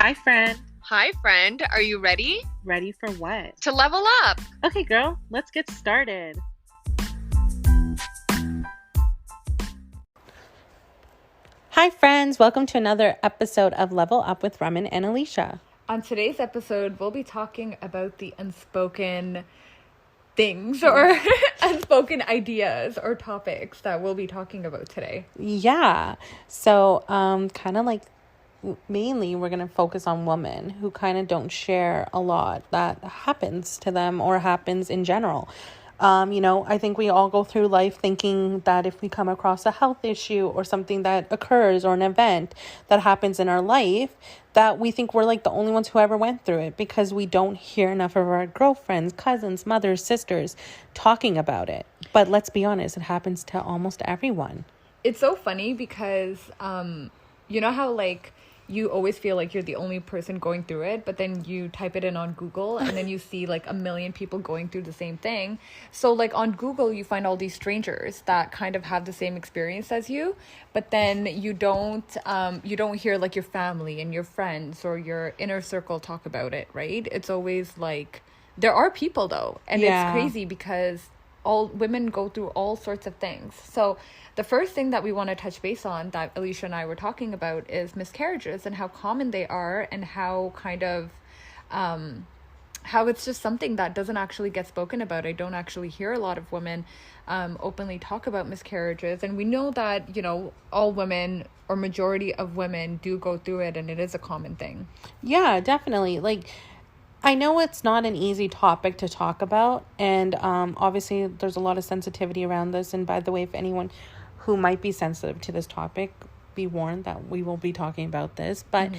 Hi, friend. Hi, friend. Are you ready? Ready for what? To level up. Okay, girl, let's get started. Hi, friends. Welcome to another episode of Level Up with Raman and Alysha. On today's episode, we'll be talking about the unspoken things or unspoken ideas or topics that we'll be talking about today. Yeah. So, kind of like mainly we're going to focus on women who kind of don't share a lot that happens to them or happens in general. I think we all go through life thinking that if we come across a health issue or something that occurs or an event that happens in our life, that we think we're like the only ones who ever went through it because we don't hear enough of our girlfriends, cousins, mothers, sisters talking about it. But let's be honest, it happens to almost everyone. It's so funny because, you know how like you always feel like you're the only person going through it, but then you type it in on Google and then you see like a million people going through the same thing. So like on Google, you find all these strangers that kind of have the same experience as you, but then you don't hear like your family and your friends or your inner circle talk about it, right? It's always like, there are people though. And Yeah. It's crazy because all women go through all sorts of things. So the first thing that we want to touch base on that Alysha and I were talking about is miscarriages and how common they are and how kind of how it's just something that doesn't actually get spoken about. I don't actually hear a lot of women openly talk about miscarriages, and we know that, you know, all women or majority of women do go through it, and it is a common thing. Yeah, definitely. Like, I know it's not an easy topic to talk about, and obviously there's a lot of sensitivity around this. And by the way, if anyone who might be sensitive to this topic, be warned that we will be talking about this. But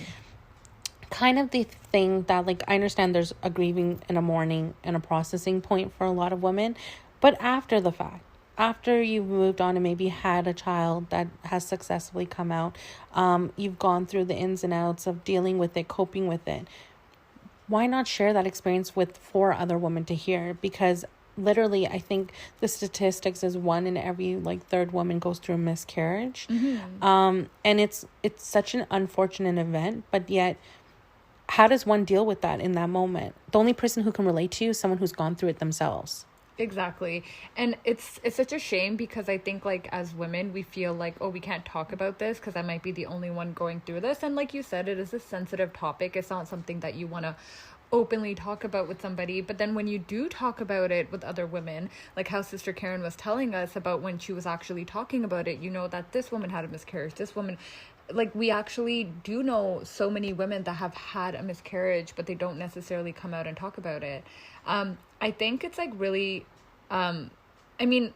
kind of the thing that, like, I understand there's a grieving and a mourning and a processing point for a lot of women, but after the fact, after you've moved on and maybe had a child that has successfully come out, you've gone through the ins and outs of dealing with it, coping with it. Why not share that experience with 4 other women to hear? Because literally, I think the statistics is 1 in every like 3rd woman goes through a miscarriage. And it's such an unfortunate event, but yet how does one deal with that in that moment? The only person who can relate to you is someone who's gone through it themselves. Exactly. And it's such a shame because I think like as women we feel like, oh, we can't talk about this because I might be the only one going through this. And like you said, it is a sensitive topic. It's not something that you want to openly talk about with somebody. But then when you do talk about it with other women, like how Sister Karen was telling us about when she was actually talking about it, you know that this woman had a miscarriage, this woman, like we actually do know so many women that have had a miscarriage, but they don't necessarily come out and talk about it. I think it's like really, I mean,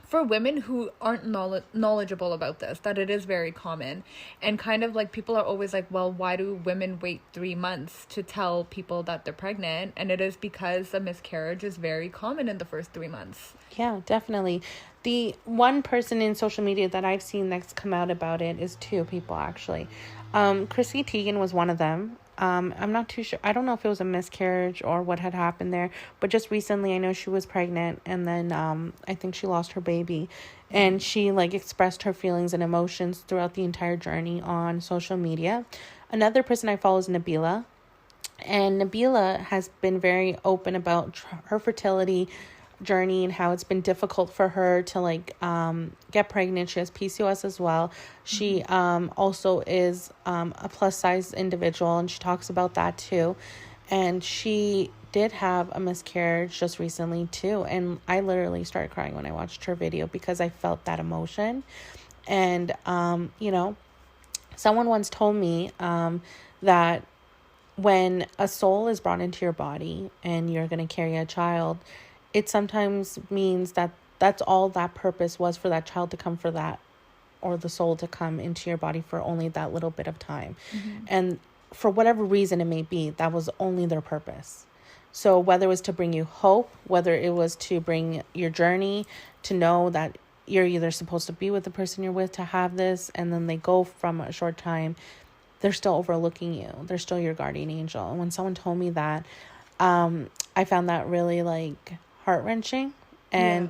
for women who aren't knowledgeable about this, that it is very common. And kind of like people are always like, well, why do women wait 3 months to tell people that they're pregnant? And it is because a miscarriage is very common in the first 3 months. Yeah, definitely. The one person in social media that I've seen that's come out about it is 2 people, actually. Chrissy Teigen was one of them. I'm not too sure. I don't know if it was a miscarriage or what had happened there, but just recently I know she was pregnant, and then I think she lost her baby, and she like expressed her feelings and emotions throughout the entire journey on social media. Another person I follow is Nabila, and Nabila has been very open about her fertility journey and how it's been difficult for her to like get pregnant. She has PCOS as well. She also is a plus size individual, and she talks about that too. And she did have a miscarriage just recently too, and I literally started crying when I watched her video because I felt that emotion. And someone once told me that when a soul is brought into your body and you're going to carry a child, it sometimes means that that's all that purpose was, for that child to come, for that, or the soul to come into your body for only that little bit of time. And for whatever reason it may be, that was only their purpose. So whether it was to bring you hope, whether it was to bring your journey, to know that you're either supposed to be with the person you're with to have this, and then they go from a short time, they're still overlooking you. They're still your guardian angel. And when someone told me that, I found that really like heart-wrenching. And,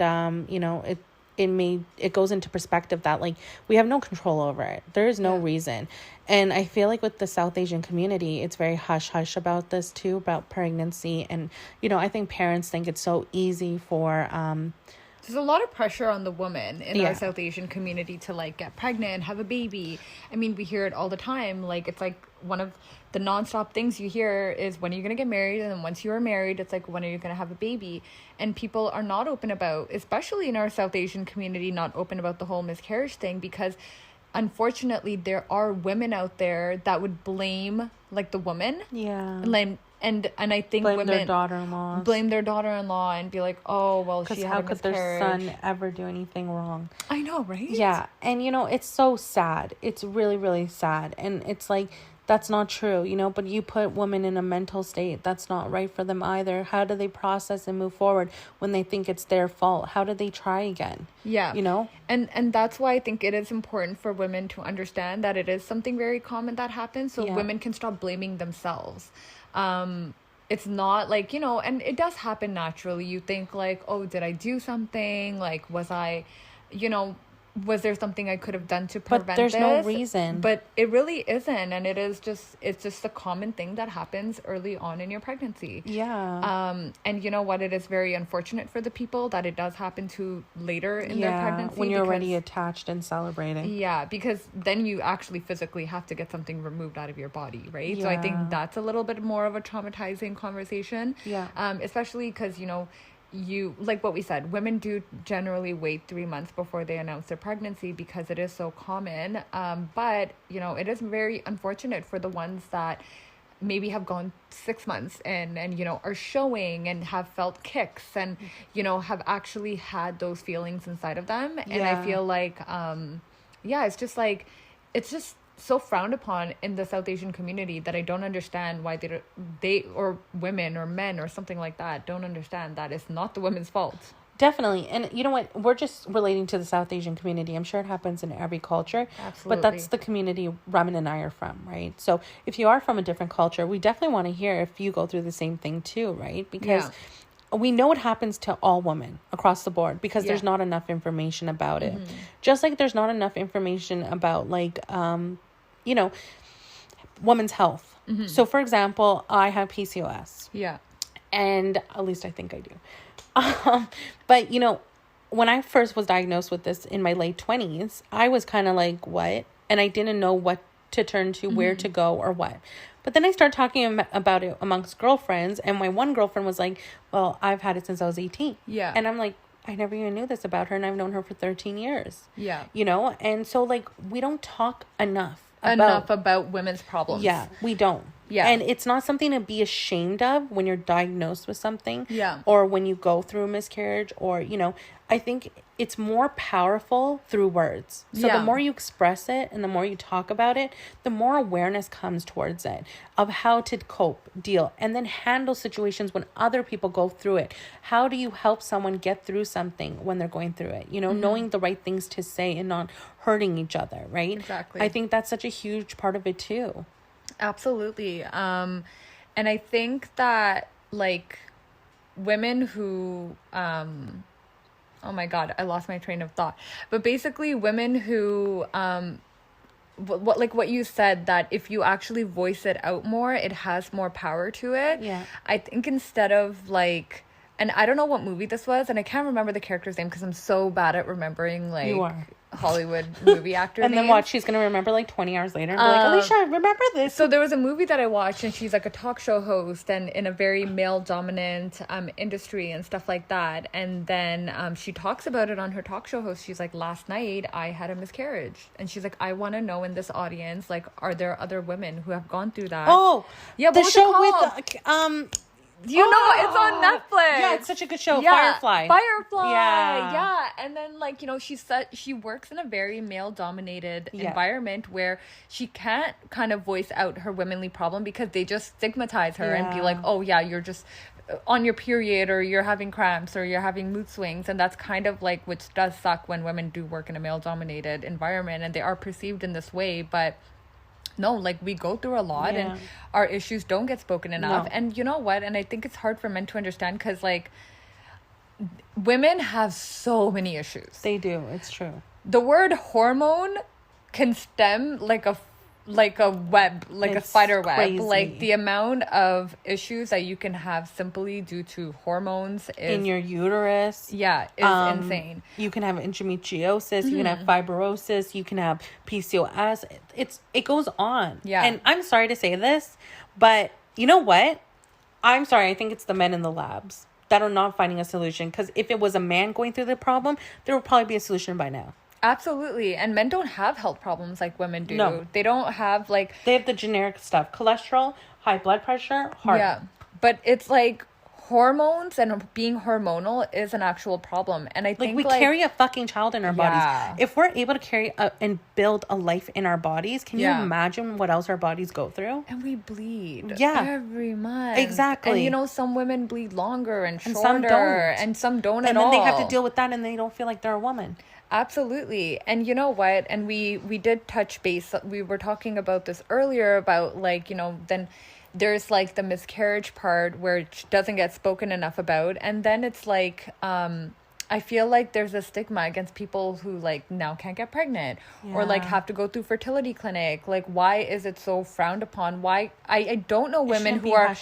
it goes into perspective that like we have no control over it. There is no reason. And I feel like with the South Asian community, it's very hush hush about this too, about pregnancy. And, you know, I think parents think it's so easy for, there's a lot of pressure on the woman in our South Asian community to like get pregnant, have a baby. I mean, we hear it all the time. Like, it's like one of the nonstop things you hear is, when are you going to get married? And then once you are married, it's like, when are you going to have a baby? And people are not open about, especially in our South Asian community, not open about the whole miscarriage thing, because unfortunately there are women out there that would blame like the woman. Yeah. And I think blame women their daughter-in-law. Blame their daughter-in-law and be like, oh, well, she had a miscarriage. How could their son ever do anything wrong? I know, right? Yeah. And, you know, it's so sad. It's really, really sad. And it's like, that's not true, you know, but you put women in a mental state that's not right for them either. How do they process and move forward when they think it's their fault? How do they try again? Yeah. You know? And that's why I think it is important for women to understand that it is something very common that happens, so women can stop blaming themselves. It's not like, you know, and it does happen naturally. You think like, oh, did I do something? Like, was I, you know, was there something I could have done to prevent this? But there's no reason. But it really isn't. And it's just a common thing that happens early on in your pregnancy. Yeah. And you know what? It is very unfortunate for the people that it does happen to later in their pregnancy. When you're already attached and celebrating. Yeah, because then you actually physically have to get something removed out of your body, right? Yeah. So I think that's a little bit more of a traumatizing conversation. Yeah. Especially because, you know, like what we said, women do generally wait 3 months before they announce their pregnancy because it is so common. But, you know, it is very unfortunate for the ones that maybe have gone 6 months and, you know, are showing and have felt kicks and, you know, have actually had those feelings inside of them. And I feel like, it's just so frowned upon in the South Asian community that I don't understand why they or women or men or something like that don't understand that it's not the women's fault. Definitely. And you know what? We're just relating to the South Asian community. I'm sure it happens in every culture. Absolutely. But that's the community Raman and I are from, right? So if you are from a different culture, we definitely want to hear if you go through the same thing too, right? Because we know it happens to all women across the board because there's not enough information about it. Just like there's not enough information about like, you know, women's health. So for example, I have PCOS. Yeah. And at least I think I do. But you know, when I first was diagnosed with this in my late 20s, I was kind of like, what? And I didn't know what to turn to, where to go or what. But then I started talking about it amongst girlfriends, and my one girlfriend was like, well, I've had it since I was 18. Yeah. And I'm like, I never even knew this about her, and I've known her for 13 years. Yeah. You know? And so, like, we don't talk enough about women's problems. Yeah, we don't. Yeah. And it's not something to be ashamed of when you're diagnosed with something. Yeah. Or when you go through a miscarriage, or, you know, I think it's more powerful through words. So the more you express it and the more you talk about it, the more awareness comes towards it of how to cope, deal, and then handle situations when other people go through it. How do you help someone get through something when they're going through it? You know, knowing the right things to say and not hurting each other, right? Exactly. I think that's such a huge part of it too. Absolutely. And I think that, like, women who, oh my God, I lost my train of thought. But basically women who, what you said, that if you actually voice it out more, it has more power to it. Yeah. I think instead of like, and I don't know what movie this was, and I can't remember the character's name because I'm so bad at remembering, like, you are. Hollywood movie actor and names. Then she's gonna remember like 20 hours later and be like, Alysha, remember this? So there was a movie that I watched, and she's like a talk show host and in a very male dominant industry and stuff like that, and then she talks about it on her talk show host. She's like, last night I had a miscarriage, and she's like, I want to know in this audience, like, are there other women who have gone through that? Yeah, the show with you know, it's on Netflix. Yeah, it's such a good show. Firefly. Yeah. And then, like, you know, she works in a very male dominated environment where she can't kind of voice out her womanly problem because they just stigmatize her and be like, oh yeah, you're just on your period, or you're having cramps, or you're having mood swings. And that's kind of like, which does suck when women do work in a male dominated environment and they are perceived in this way. But no, like, we go through a lot and our issues don't get spoken enough. No. And you know what? And I think it's hard for men to understand because, like, women have so many issues. They do. It's true. The word hormone can stem like a web, like a It's spider web. crazy. Like the amount of issues that you can have simply due to hormones is, In your uterus. is insane. You can have endometriosis. You can have fibrosis. You can have PCOS. It goes on. Yeah. And I'm sorry to say this, but you know what? I'm sorry. I think it's the men in the labs that are not finding a solution. Because if it was a man going through the problem, there would probably be a solution by now. Absolutely. And men don't have health problems like women do. No. They don't have like... They have the generic stuff. Cholesterol, high blood pressure, heart. Yeah. But it's like hormones and being hormonal is an actual problem. And I think we carry a fucking child in our Yeah. bodies. If we're able to carry and build a life in our bodies, can you Yeah. imagine what else our bodies go through? And we bleed every month. Exactly. And some women bleed longer and shorter. some don't. And some don't And at all. then they have to deal with that and they don't feel like they're a woman. Absolutely. And you know what? And we did touch base. We were talking about this earlier about then there's like the miscarriage part where it doesn't get spoken enough about. And then it's like, I feel like there's a stigma against people who like now can't get pregnant or like have to go through fertility clinic. Like, why is it so frowned upon? Why? I don't know women who are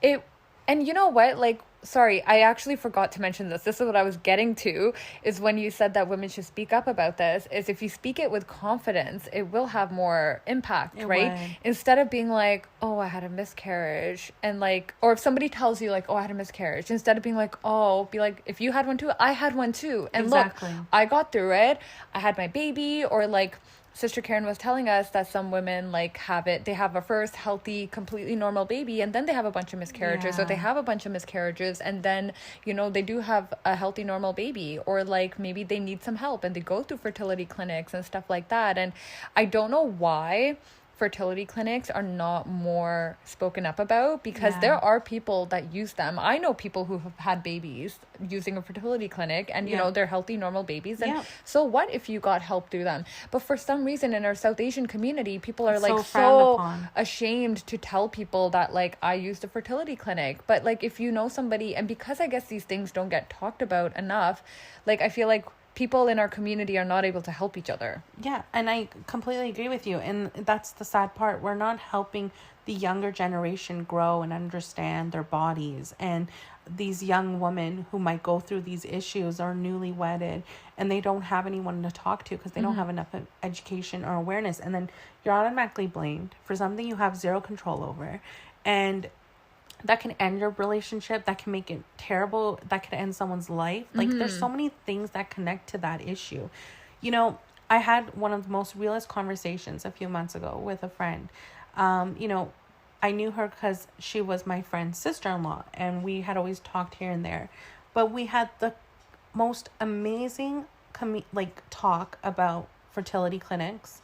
it. And you know what? Like, sorry, I actually forgot to mention this. This is what I was getting to, is when you said that women should speak up about this, is if you speak it with confidence, it will have more impact, right? Would. Instead of being like, oh, I had a miscarriage. And like, or if somebody tells you like, oh, I had a miscarriage, instead of being like, oh, be like, if you had one too, I had one too. And Exactly. look, I got through it. I had my baby. Or like, Sister Karen was telling us that some women like they have a first healthy, completely normal baby, and then they have a bunch of miscarriages, or they have a bunch of miscarriages, and then, they do have a healthy, normal baby, or like maybe they need some help and they go through fertility clinics and stuff like that. And I don't know why fertility clinics are not more spoken up about, because there are people that use them. I know people who have had babies using a fertility clinic, and they're healthy, normal babies, and so what if you got help through them? But for some reason in our South Asian community, people are like so ashamed to tell people that like, I used a fertility clinic. But like, if you know somebody, and because I guess these things don't get talked about enough, like I feel like people in our community are not able to help each other. Yeah, and I completely agree with you. And that's the sad part. We're not helping the younger generation grow and understand their bodies. And these young women who might go through these issues are newly wedded and they don't have anyone to talk to because they don't have enough education or awareness. And then you're automatically blamed for something you have zero control over. And that can end your relationship. That can make it terrible. That could end someone's life. Like, there's so many things that connect to that issue. I had one of the most realist conversations a few months ago with a friend. I knew her because she was my friend's sister-in-law, and we had always talked here and there. But we had the most amazing talk about fertility clinics.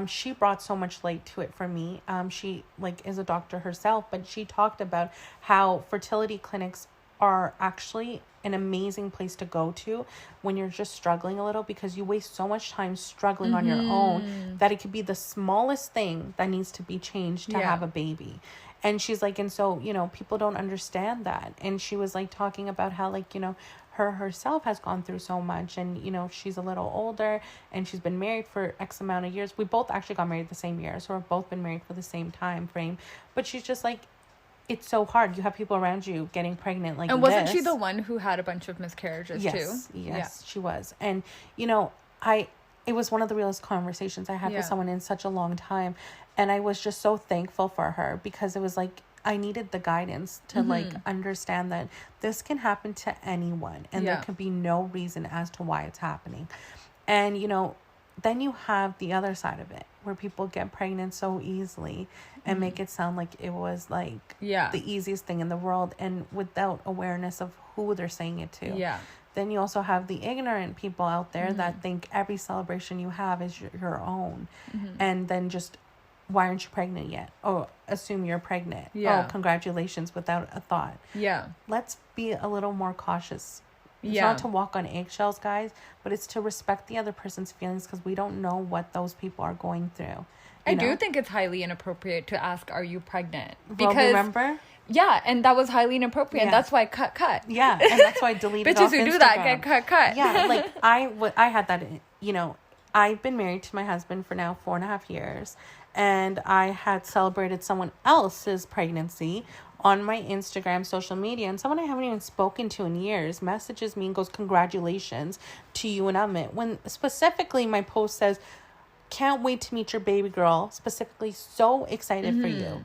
She brought so much light to it for me. She is a doctor herself, but she talked about how fertility clinics are actually an amazing place to go to when you're just struggling a little, because you waste so much time struggling on your own that it could be the smallest thing that needs to be changed to have a baby. And she's like, and so, people don't understand that. And she was like talking about how her herself has gone through so much, and she's a little older and she's been married for X amount of years. We both actually got married the same year, so we've both been married for the same time frame. But she's just like, it's so hard. You have people around you getting pregnant like this. And wasn't she the one who had a bunch of miscarriages too? Yes, she was. And it was one of the realest conversations I had with someone in such a long time, and I was just so thankful for her, because it was like I needed the guidance to understand that this can happen to anyone, and there can be no reason as to why it's happening. And then you have the other side of it, where people get pregnant so easily and make it sound like it was like the easiest thing in the world, and without awareness of who they're saying it to. Then you also have the ignorant people out there that think every celebration you have is your own, and then just, why aren't you pregnant yet? Oh, assume you're pregnant. Oh, congratulations, without a thought. Let's be a little more cautious. It's not to walk on eggshells, guys, but it's to respect the other person's feelings, because we don't know what those people are going through. I do think it's highly inappropriate to ask, are you pregnant? Because remember, Yeah, and that was highly inappropriate. Yeah. That's why I cut. Yeah, and that's why I deleted Bitches off who do that Instagram. get cut. Yeah, like I had that, I've been married to my husband for now 4.5 years, and I had celebrated someone else's pregnancy on my Instagram social media, and someone I haven't even spoken to in years messages me and goes, "Congratulations to you and Amit," when specifically my post says, "Can't wait to meet your baby girl, specifically so excited for you."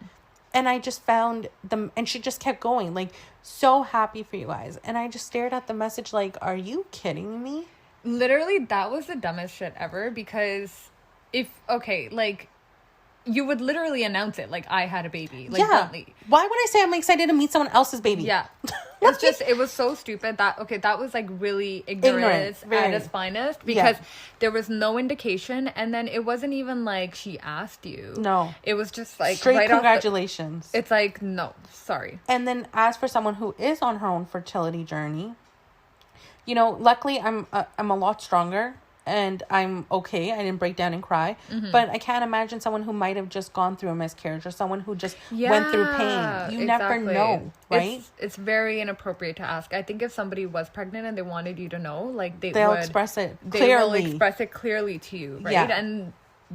And I just found them, and she just kept going, like, "So happy for you guys." And I just stared at the message like, are you kidding me? Literally, that was the dumbest shit ever, because you would literally announce it like, I had a baby. Like, Yeah. bluntly. Why would I say I'm excited to meet someone else's baby? Yeah. It's just, it was so stupid that was like really ignorance at very. its finest, because Yeah. there was no indication, and then it wasn't even like she asked you. No. It was just like Straight right congratulations. it's like, no, sorry. And then as for someone who is on her own fertility journey, luckily I'm a lot stronger and I'm okay. I didn't break down and cry. But I can't imagine someone who might have just gone through a miscarriage, or someone who just went through pain. You never know, right? It's very inappropriate to ask. I think if somebody was pregnant and they wanted you to know, like, they'll express it They will clearly. express it clearly to you, right? Yeah. And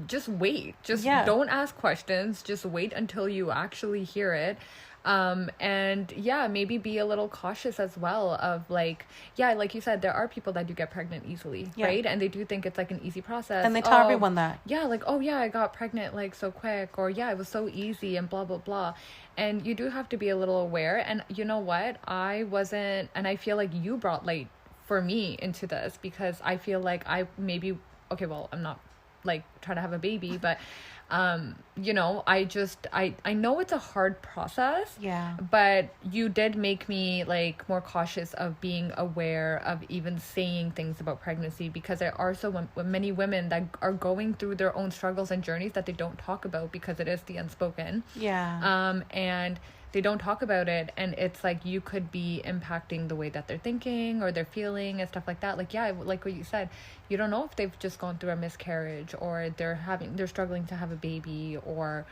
just wait. Just don't ask questions. Just wait until you actually hear it. And yeah, maybe be a little cautious as well of like you said, there are people that do get pregnant easily, right? And they do think it's like an easy process. And they tell everyone that. Yeah, like, oh yeah, I got pregnant like so quick, or yeah, it was so easy, and blah, blah, blah. And you do have to be a little aware. And you know what? I wasn't, and I feel like you brought light for me into this, because I feel like I'm not like trying to have a baby, but I know it's a hard process. Yeah. But you did make me like more cautious of being aware of even saying things about pregnancy, because there are so many women that are going through their own struggles and journeys that they don't talk about, because it is the unspoken. Yeah. And they don't talk about it, and it's like you could be impacting the way that they're thinking or they're feeling and stuff like that. Like, yeah, like what you said, you don't know if they've just gone through a miscarriage, or they're struggling to have a baby, or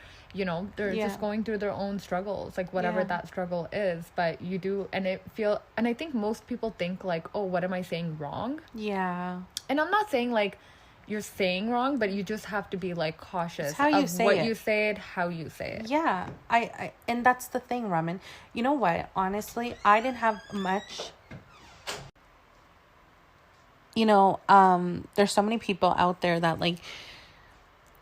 they're just going through their own struggles, like whatever that struggle is. But you do, and I think most people think like, oh, what am I saying wrong? Yeah. And I'm not saying like you're saying wrong, but you just have to be like cautious how you of say what it. you say it, how you say it. Yeah. I and that's the thing, Raman. You know what? Honestly, I didn't have much. There's so many people out there that like,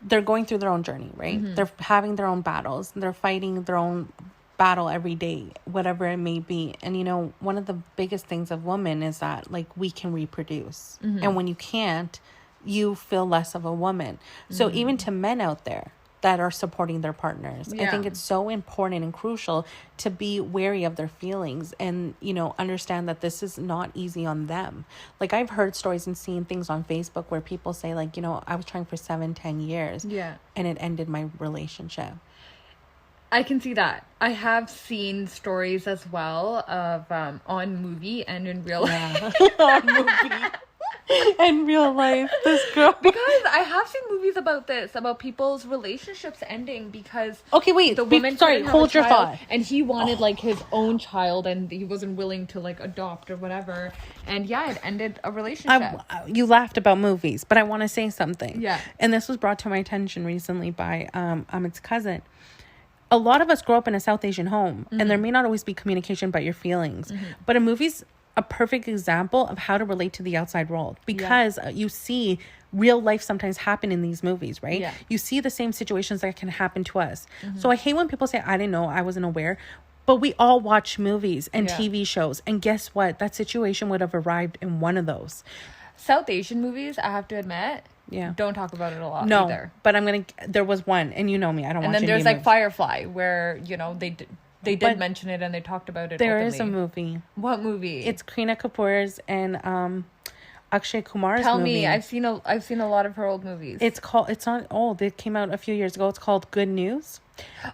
they're going through their own journey, right? They're having their own battles. They're fighting their own battle every day, whatever it may be. And one of the biggest things of women is that like, we can reproduce. And when you can't, you feel less of a woman. So even to men out there that are supporting their partners, I think it's so important and crucial to be wary of their feelings and understand that this is not easy on them. Like, I've heard stories and seen things on Facebook where people say like, I was trying for 7-10 years and it ended my relationship. I can see that. I have seen stories as well of on movie and in real life. On movie. In real life, this girl. Because I have seen movies about this, about people's relationships ending because the woman hold your thought. And he wanted like his own child, and he wasn't willing to like adopt or whatever. And yeah, it ended a relationship. You laughed about movies, but I want to say something. Yeah. And this was brought to my attention recently by Amit's cousin. A lot of us grow up in a South Asian home, and there may not always be communication about your feelings. But a movie's a perfect example of how to relate to the outside world, because you see real life sometimes happen in these movies, right? Yeah. You see the same situations that can happen to us. So I hate when people say, I didn't know, I wasn't aware. But we all watch movies and TV shows. And guess what? That situation would have arrived in one of those. South Asian movies, I have to admit, don't talk about it a lot either. But there was one, and you know me, I don't watch And then there's Indian like Firefly, where, they did mention it and they talked about it There openly. is a movie. What movie? It's Kareena Kapoor's and Akshay Kumar's Tell movie. me, I've seen a lot of her old movies. It's not old. It came out a few years ago. It's called Good News.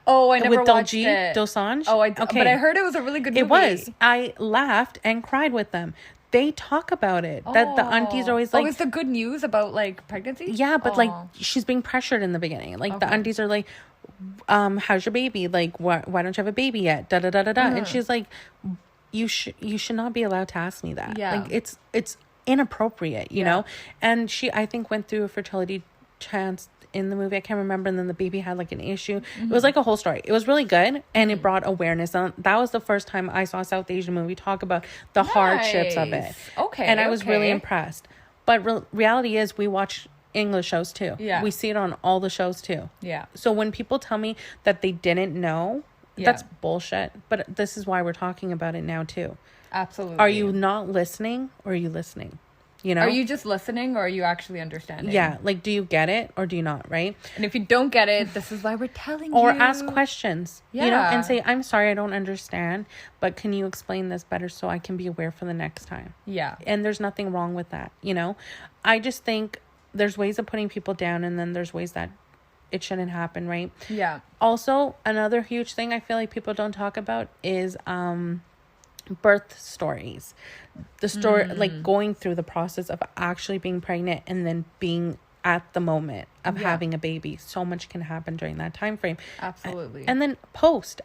Oh, I never with watched Diljit it. Dosanjh. Oh, but I heard it was a really good movie. It was. I laughed and cried with them. They talk about it. That the aunties are always like, is the good news about like pregnancy? Yeah, but like she's being pressured in the beginning. Like the aunties are like, how's your baby? Like, why don't you have a baby yet? Da da da da da. And she's like, you should not be allowed to ask me that. Yeah. Like, it's inappropriate, you know? And she, I think, went through a fertility chance in the movie. I can't remember. And then the baby had like an issue. It was like a whole story. It was really good. And it brought awareness. And that was the first time I saw a South Asian movie talk about the hardships of it. Okay. And I was really impressed. But reality is, we watch English shows too. Yeah. We see it on all the shows too. Yeah. So when people tell me that they didn't know, that's bullshit. But this is why we're talking about it now too. Absolutely. Are you not listening, or are you listening? You know? Are you just listening, or are you actually understanding? Yeah. Like, do you get it or do you not, right? And if you don't get it, this is why we're telling you. Or ask questions, you know, Yeah. and say, I'm sorry, I don't understand, but can you explain this better so I can be aware for the next time? Yeah. And there's nothing wrong with that, you know? I just think there's ways of putting people down, and then there's ways that it shouldn't happen, right? Yeah. Also, another huge thing I feel like people don't talk about is birth stories. The story, like going through the process of actually being pregnant and then being at the moment of having a baby. So much can happen during that time frame. Absolutely. And then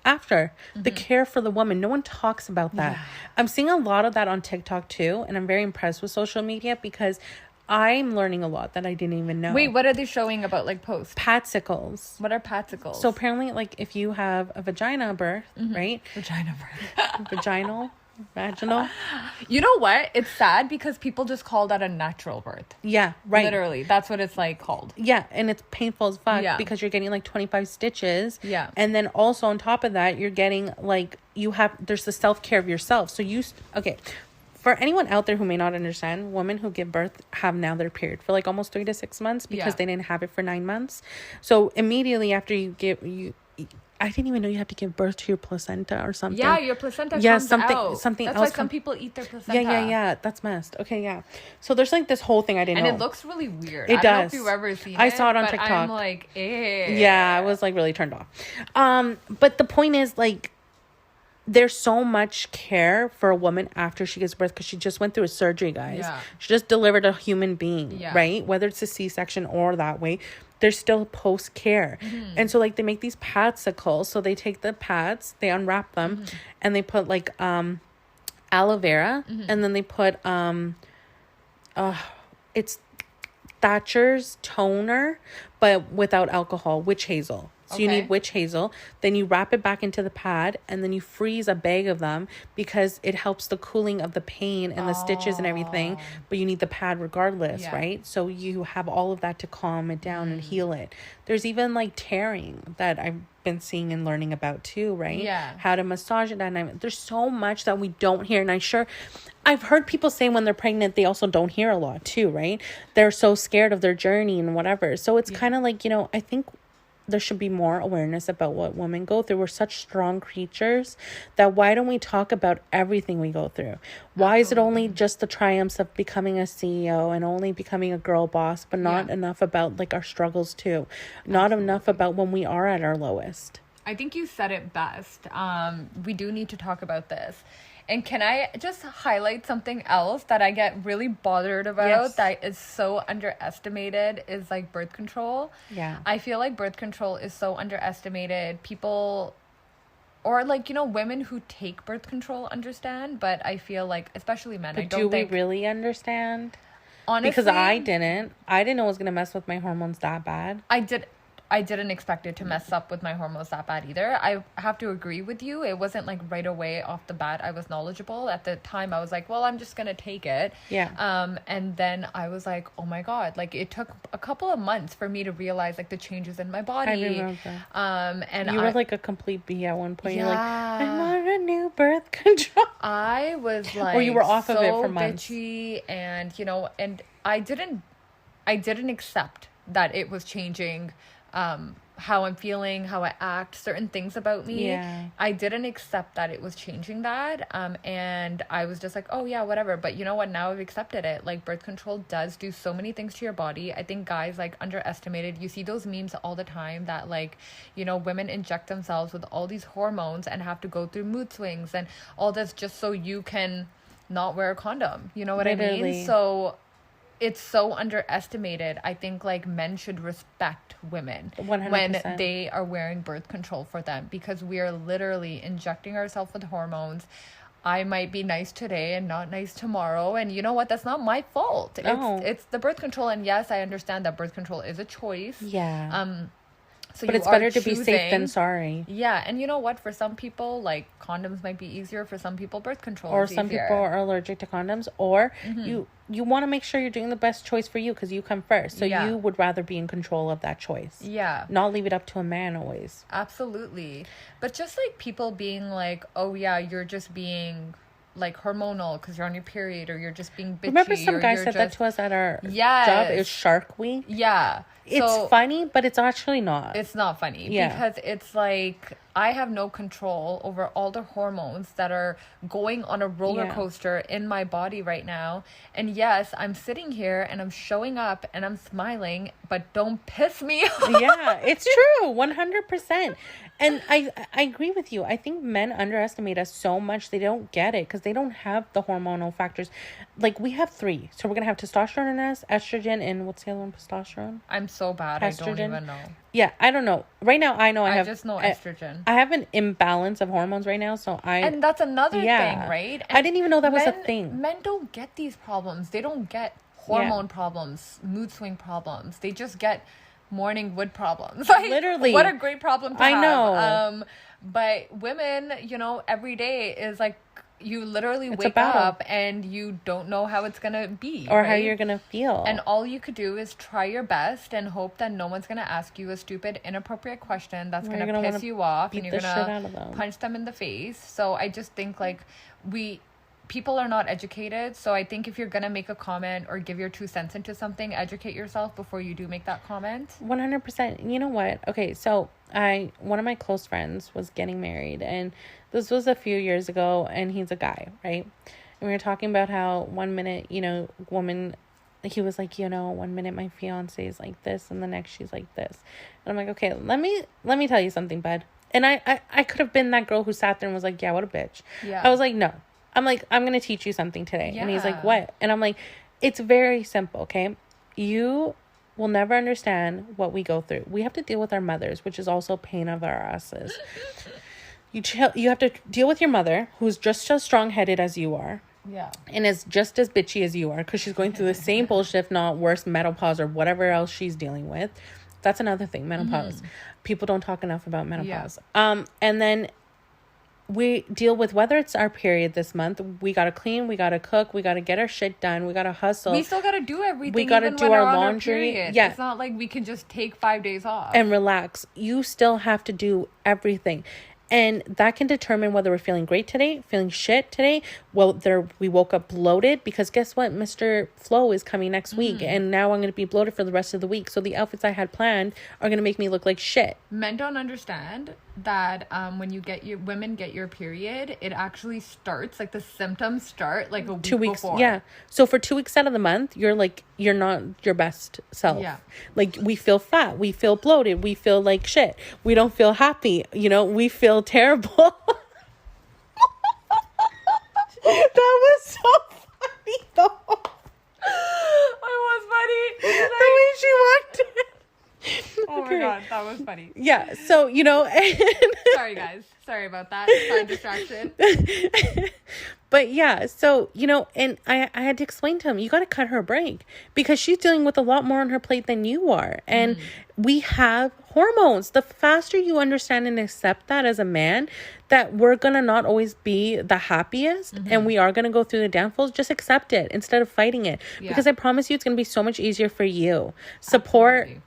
after the care for the woman, no one talks about that. I'm seeing a lot of that on TikTok too, and I'm very impressed with social media because I'm learning a lot that I didn't even know. Wait, what are they showing about like posts? Patsicles. What are patsicles? So apparently, like, if you have a vagina birth, right? Vagina birth. Vaginal. You know what? It's sad because people just call that a natural birth. Yeah, right. Literally, that's what it's like called. Yeah, and it's painful as fuck because you're getting like 25 stitches. Yeah. And then also on top of that, you're getting like, there's the self-care of yourself. So okay. For anyone out there who may not understand, women who give birth have now their period for like almost 3 to 6 months because they didn't have it for 9 months. So immediately after I didn't even know you have to give birth to your placenta or something. Yeah, your placenta comes out. Something That's else. why some people eat their placenta. Yeah. That's messed. Okay, yeah. So there's like this whole thing I didn't know. And it looks really weird. It I does. don't know if you've ever seen it. I saw it on TikTok. I'm like, eh. Yeah, I was like really turned off. But the point is, like, there's so much care for a woman after she gives birth because she just went through a surgery, guys. Yeah. She just delivered a human being, right? Whether it's a C-section or that way, there's still post-care. And so, like, they make these padsicles. So they take the pads, they unwrap them, and they put, like, aloe vera, and then they put, it's Thatcher's toner, but without alcohol, witch hazel. So you need witch hazel. Then you wrap it back into the pad, and then you freeze a bag of them because it helps the cooling of the pain and the stitches and everything. But you need the pad regardless, right? So you have all of that to calm it down and heal it. There's even like tearing that I've been seeing and learning about too, right? Yeah. How to massage it. And there's so much that we don't hear. And I've heard people say when they're pregnant, they also don't hear a lot too, right? They're so scared of their journey and whatever. So it's kind of like, I think there should be more awareness about what women go through. We're such strong creatures that why don't we talk about everything we go through? Why is it only just the triumphs of becoming a CEO and only becoming a girl boss, but not enough about like our struggles too? Not enough about when we are at our lowest. I think you said it best. We do need to talk about this. And can I just highlight something else that I get really bothered about that is so underestimated is like birth control. Yeah. I feel like birth control is so underestimated. People or like, women who take birth control understand, but I feel like, especially men, But do we really understand? Honestly, because I didn't know it was going to mess with my hormones that bad. I didn't expect it to mess up with my hormones that bad either. I have to agree with you. It wasn't like right away off the bat I was knowledgeable. At the time I was like, well, I'm just going to take it. Yeah. And then I was like, oh my God, like it took a couple of months for me to realize like the changes in my body. I remember. And you were like a complete bee at one point. Yeah. You're like, I'm on a new birth control. I was like, or you were off so of it for months. Bitchy and, and I didn't accept that it was changing how I'm feeling, how I act, certain things about me. Yeah. I didn't accept that it was changing that. And I was just like, oh yeah, whatever. But you know what? Now I've accepted it. Like birth control does do so many things to your body. I think guys like underestimated. You see those memes all the time that like, women inject themselves with all these hormones and have to go through mood swings and all this just so you can not wear a condom. You know what I mean? So it's so underestimated. I think like men should respect women 100%. when they are wearing birth control for them, because we are literally injecting ourselves with hormones. I might be nice today and not nice tomorrow, and you know what? That's not my fault. No. It's the birth control, and yes, I understand that birth control is a choice. Yeah. So but you it's are better to be safe than choosing. sorry. Yeah, and you know what? For some people, like condoms might be easier. For some people, birth control Or is some easier. people are allergic to condoms, or you want to make sure you're doing the best choice for you because you come first. So Yeah. you would rather be in control of that choice. Yeah. Not leave it up to a man always. Absolutely. But just like people being like, oh yeah, you're just being like hormonal because you're on your period, or you're just being bitchy. Remember some or guy you're said that just... to us at our Yes. job? It was Shark Week. Yeah. It's So funny, but it's actually not. it's not funny Yeah. because it's like I have no control over all the hormones that are going on a roller Yeah. coaster in my body right now. And yes, I'm sitting here and I'm showing up and I'm smiling, but don't piss me off. Yeah, it's true, 100%. And I agree with you. I think men underestimate us so much. They don't get it because they don't have the hormonal factors. Like, we have 3. So we're going to have testosterone in us, estrogen, and what's the other one? Testosterone? I'm so bad. I don't Estrogen. even know. Yeah, I don't know. Right now, I know I I have... just know estrogen. I have an imbalance of hormones right now, so And that's another Yeah. thing, right? I didn't even know that was a men- thing. Men don't get these problems. They don't get hormone problems, mood swing problems. They just get morning wood problems. Like, Literally. what a great problem to I have. know. But women, you know, every day is like you literally It's a wake battle. up and you don't know how it's gonna be Or how right? you're going to feel. And all you could do is try your best and hope that no one's gonna ask you a stupid, inappropriate question that's Or gonna you're gonna piss wanna you off, and beat you're the shit out gonna of them. punch them in the face. So I just think like people are not educated. So I think if you're gonna make a comment or give your 2 cents into something, educate yourself before you do make that comment. 100%. You know what? Okay, so one of my close friends was getting married, and this was a few years ago, and he's a guy, right? And we were talking about how one minute, he was like, 1 minute my fiance is like this, and the next she's like this. And I'm like, okay, let me tell you something, bud. And I could have been that girl who sat there and was like, yeah, what a bitch. Yeah. I was like, no. I'm like, I'm going to teach you something today. And he's like, Yeah. what? And I'm like, it's very simple, okay? You will never understand what we go through. We have to deal with our mothers, which is also pain of our asses. You have to deal with your mother, who's just as strong-headed as you are. Yeah. And is just as bitchy as you are, because she's going through the same bullshit, if not worse, menopause or whatever else she's dealing with. That's another thing, menopause. People don't talk enough about menopause. And then we deal with whether it's our period this month. We got to clean, we got to cook, we got to get our shit done, we got to hustle. We still gotta do everything. We gotta even do when our we're on laundry. period. Yeah. It's not like we can just take 5 days off. and relax. You still have to do everything. And that can determine whether we're feeling great today, feeling shit today. We woke up bloated, because guess what? Mr. Flo is coming next week. And now I'm going to be bloated for the rest of the week. So the outfits I had planned are going to make me look like shit. Men don't understand that when women get your period, it actually starts, like the symptoms start like a week 2 weeks. before. Yeah. So for 2 weeks out of the month, you're not your best self. Yeah. Like, we feel fat. We feel bloated. We feel like shit. We don't feel happy. We feel terrible. That was so funny, though. It was funny. The way she walked in. Oh my god, that was funny. Yeah. So, Sorry guys. Sorry about that. Side distraction. But yeah, so, and I had to explain to him, you got to cut her a break, because she's dealing with a lot more on her plate than you are. And we have hormones. The faster you understand and accept that as a man, that we're going to not always be the happiest, and we are going to go through the downfalls, just accept it instead of fighting it. Yeah. Because I promise you, it's going to be so much easier for you. Support, Absolutely.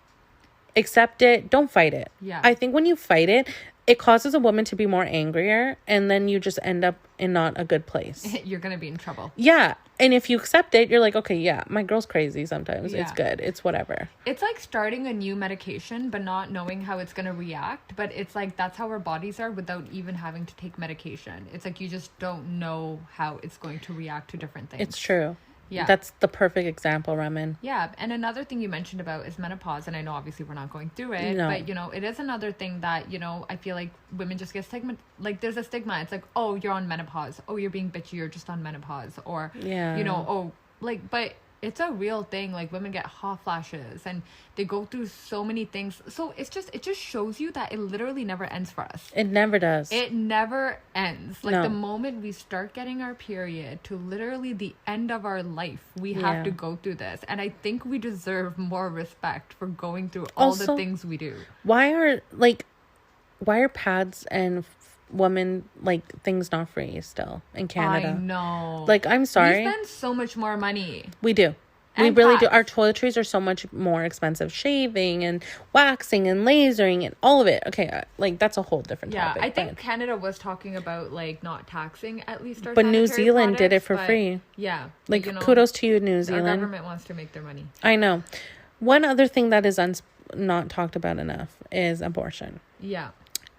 accept it, don't fight it. Yeah. I think when you fight it, it causes a woman to be more angrier, and then you just end up in not a good place. You're gonna be in trouble. Yeah. And if you accept it, you're like, okay, yeah, my girl's crazy sometimes. Yeah. It's good. It's whatever. It's like starting a new medication but not knowing how it's going to react. But it's like that's how our bodies are without even having to take medication. It's like you just don't know how it's going to react to different things. It's true. Yeah. That's the perfect example, Raman. Yeah. And another thing you mentioned about is menopause. And I know obviously we're not going through it. No. But, it is another thing that, I feel like women just get stigma. Like there's a stigma. It's like, oh, you're on menopause. Oh, you're being bitchy. You're just on menopause. Or, Yeah. but it's a real thing. Like, women get hot flashes and they go through so many things. So it just shows you that it literally never ends for us. It never does. It never ends. Like, No. the moment we start getting our period to literally the end of our life, we have to go through this. And I think we deserve more respect for going through all the things we do. Why are pads and women things not free still in Canada? I know. Like, I'm sorry. We spend so much more money. We do. We really do. Our toiletries are so much more expensive. Shaving and waxing and lasering and all of it. Okay, that's a whole different topic. I think Canada was talking about not taxing at least our But New sanitary Zealand did it products, for free. Yeah. Kudos to you, New Zealand. Our government wants to make their money. I know. One other thing that is not talked about enough is abortion. Yeah.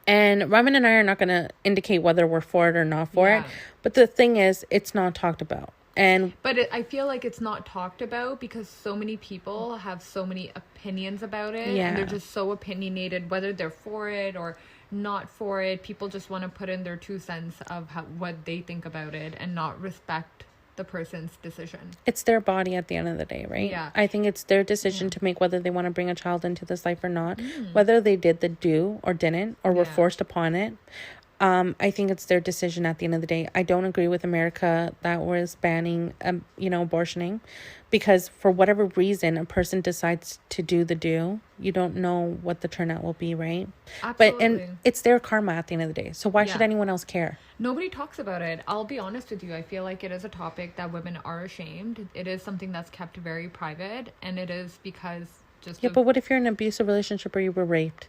And Raman and I are not going to indicate whether we're for it or not for it. But the thing is, it's not talked about. But I feel like it's not talked about because so many people have so many opinions about it. Yeah. And they're just so opinionated, whether they're for it or not for it. People just want to put in their 2 cents of what they think about it and not respect the person's decision. It's their body at the end of the day, right? Yeah. I think it's their decision to make whether they want to bring a child into this life or not, whether they did the do or didn't or were forced upon it. I think it's their decision at the end of the day. I don't agree with America that was banning, abortioning, because for whatever reason, a person decides to do the do. You don't know what the turnout will be, right? Absolutely. And it's their karma at the end of the day. So why should anyone else care? Nobody talks about it. I'll be honest with you. I feel like it is a topic that women are ashamed. It is something that's kept very private, and it is because but what if you're in an abusive relationship or you were raped?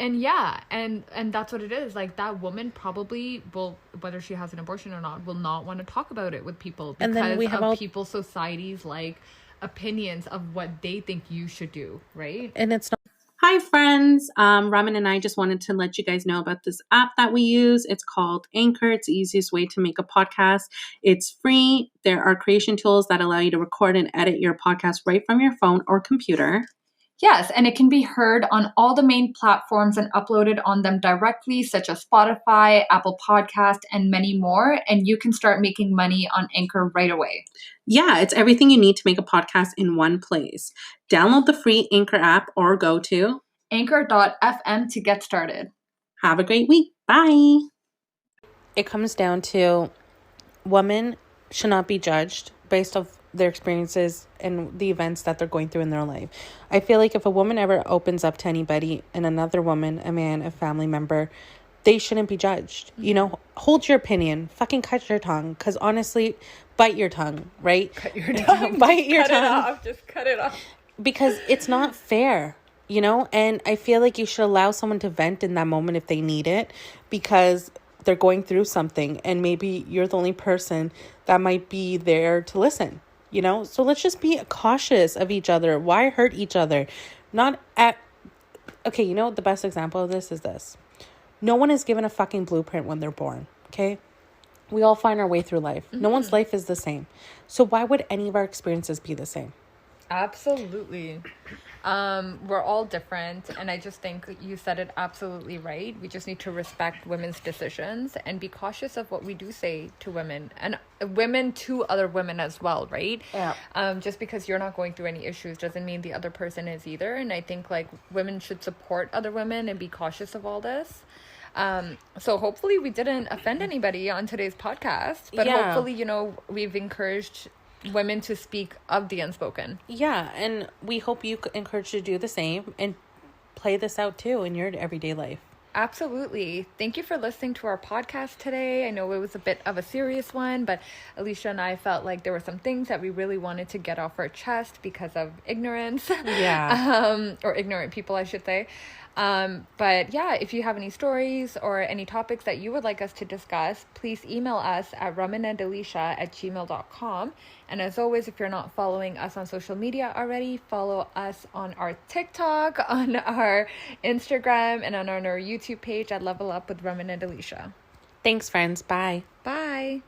And and that's what it is. Like, that woman probably will, whether she has an abortion or not, will not want to talk about it with people because and then we have people's society's opinions of what they think you should do, right? And it's not. Hi friends, Raman and I just wanted to let you guys know about this app that we use. It's called Anchor. It's the easiest way to make a podcast. It's free. There are creation tools that allow you to record and edit your podcast right from your phone or computer. Yes, and it can be heard on all the main platforms and uploaded on them directly, such as Spotify, Apple Podcast, and many more. And you can start making money on Anchor right away. Yeah, it's everything you need to make a podcast in one place. Download the free Anchor app or go to anchor.fm to get started. Have a great week. Bye. It comes down to women should not be judged based off their experiences and the events that they're going through in their life. I feel like if a woman ever opens up to anybody, and another woman, a man, a family member, they shouldn't be judged. Hold your opinion. Fucking cut your tongue. Because honestly, bite your tongue, right? Cut your tongue. Bite your tongue. Just cut it off. Because it's not fair, And I feel like you should allow someone to vent in that moment if they need it, because they're going through something, and maybe you're the only person that might be there to listen. So let's just be cautious of each other. Why hurt each other? Okay, the best example of this is this. No one is given a fucking blueprint when they're born, okay? We all find our way through life. No one's life is the same. So why would any of our experiences be the same? Absolutely. We're all different, and I just think you said it absolutely right. We just need to respect women's decisions and be cautious of what we do say to women, and women to other women as well, right? Yeah. Just because you're not going through any issues doesn't mean the other person is either. And I think women should support other women and be cautious of all this. So hopefully we didn't offend anybody on today's podcast, but hopefully, we've encouraged women to speak of the unspoken. Yeah, and we hope you encourage to do the same and play this out too in your everyday life. Absolutely. Thank you for listening to our podcast today. I know it was a bit of a serious one, but Alysha and I felt like there were some things that we really wanted to get off our chest because of ignorance. Yeah. Or ignorant people, I should say. But yeah, if you have any stories or any topics that you would like us to discuss, please email us at ramanandalysha@gmail.com. And as always, if you're not following us on social media already, follow us on our TikTok, on our Instagram, and on our YouTube page at Level Up with Raman and Alysha. Thanks, friends. Bye. Bye.